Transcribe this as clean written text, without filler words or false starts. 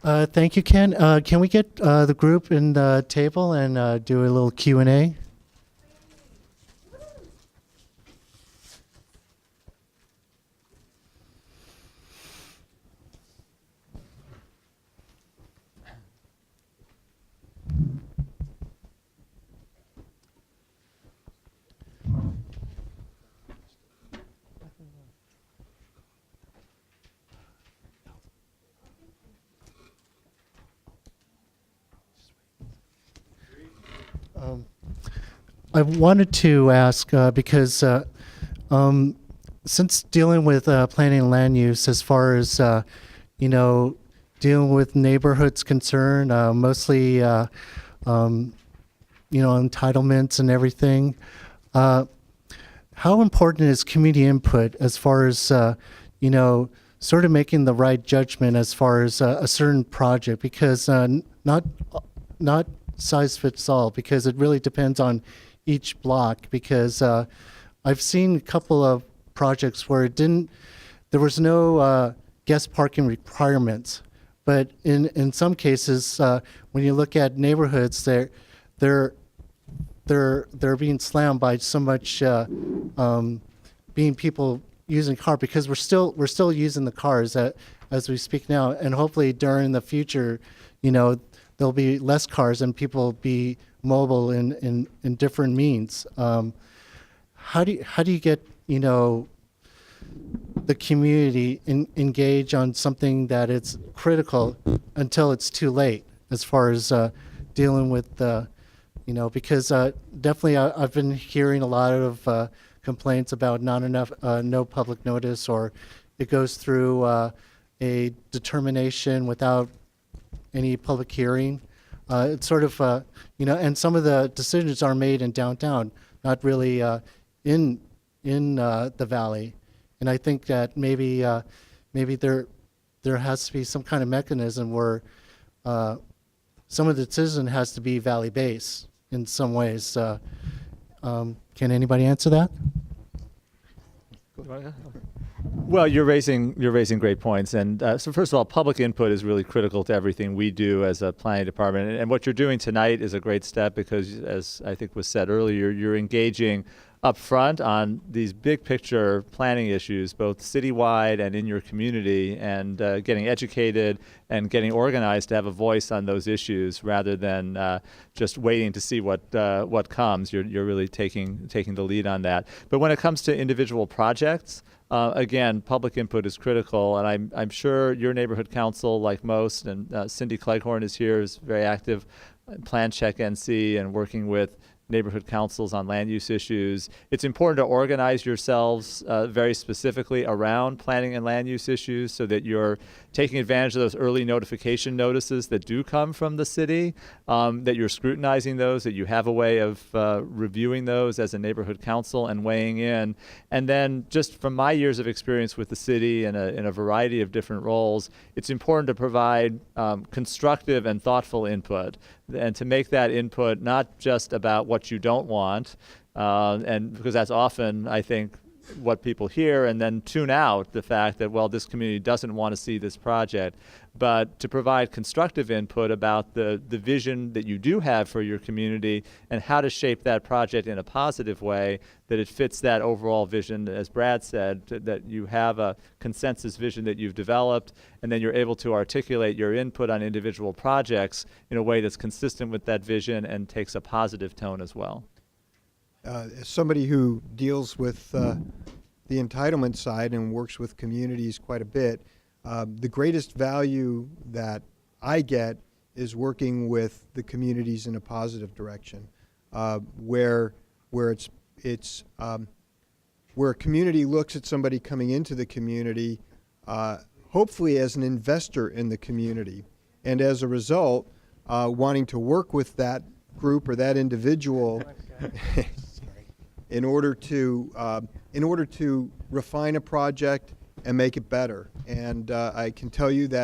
Thank you, Ken. Can we get the group in the table and do a little Q&A? I wanted to ask because since dealing with planning and land use, as far as dealing with neighborhoods concerned, mostly entitlements and everything. How important is community input as far as sort of making the right judgment as far as a certain project? Because not size fits all, because it really depends on each block. Because I've seen a couple of projects where there was no guest parking requirements, but in some cases, when you look at neighborhoods, they're being slammed by so much being people using car, because we're still using the cars as we speak now, and hopefully during the future, there'll be less cars and people will be mobile in different means. How do you get the community engage on something that it's critical until it's too late, as far as dealing with because definitely I've been hearing a lot of complaints about not enough no public notice, or it goes through a determination without any public hearing. It's sort of and some of the decisions are made in downtown, not really in the valley. And I think that maybe there has to be some kind of mechanism where some of the decision has to be valley based in some ways. Can anybody answer that? Well, you're raising great points, and so first of all, public input is really critical to everything we do as a planning department. And what you're doing tonight is a great step, because, as I think was said earlier, you're engaging up front on these big picture planning issues, both citywide and in your community, and getting educated and getting organized to have a voice on those issues, rather than just waiting to see what comes. You're really taking the lead on that. But when it comes to individual projects, again, public input is critical, and I'm sure your neighborhood council, like most, and Cindy Cleghorn is here, is very active in Plan Check NC and working with neighborhood councils on land use issues. It's important to organize yourselves very specifically around planning and land use issues, so that you're taking advantage of those early notification notices that do come from the city, that you're scrutinizing those, that you have a way of reviewing those as a neighborhood council and weighing in. And then, just from my years of experience with the city in a variety of different roles, it's important to provide constructive and thoughtful input, and to make that input not just about what you don't want, and because that's often, I think, what people hear, and then tune out the fact that, well, this community doesn't want to see this project, but to provide constructive input about the vision that you do have for your community, and how to shape that project in a positive way, that it fits that overall vision, as Brad said, that you have a consensus vision that you've developed, and then you're able to articulate your input on individual projects in a way that's consistent with that vision and takes a positive tone as well. As somebody who deals with the entitlement side and works with communities quite a bit, the greatest value that I get is working with the communities in a positive direction, where a community looks at somebody coming into the community, hopefully as an investor in the community, and as a result, wanting to work with that group or that individual in order to refine a project and make it better. And I can tell you that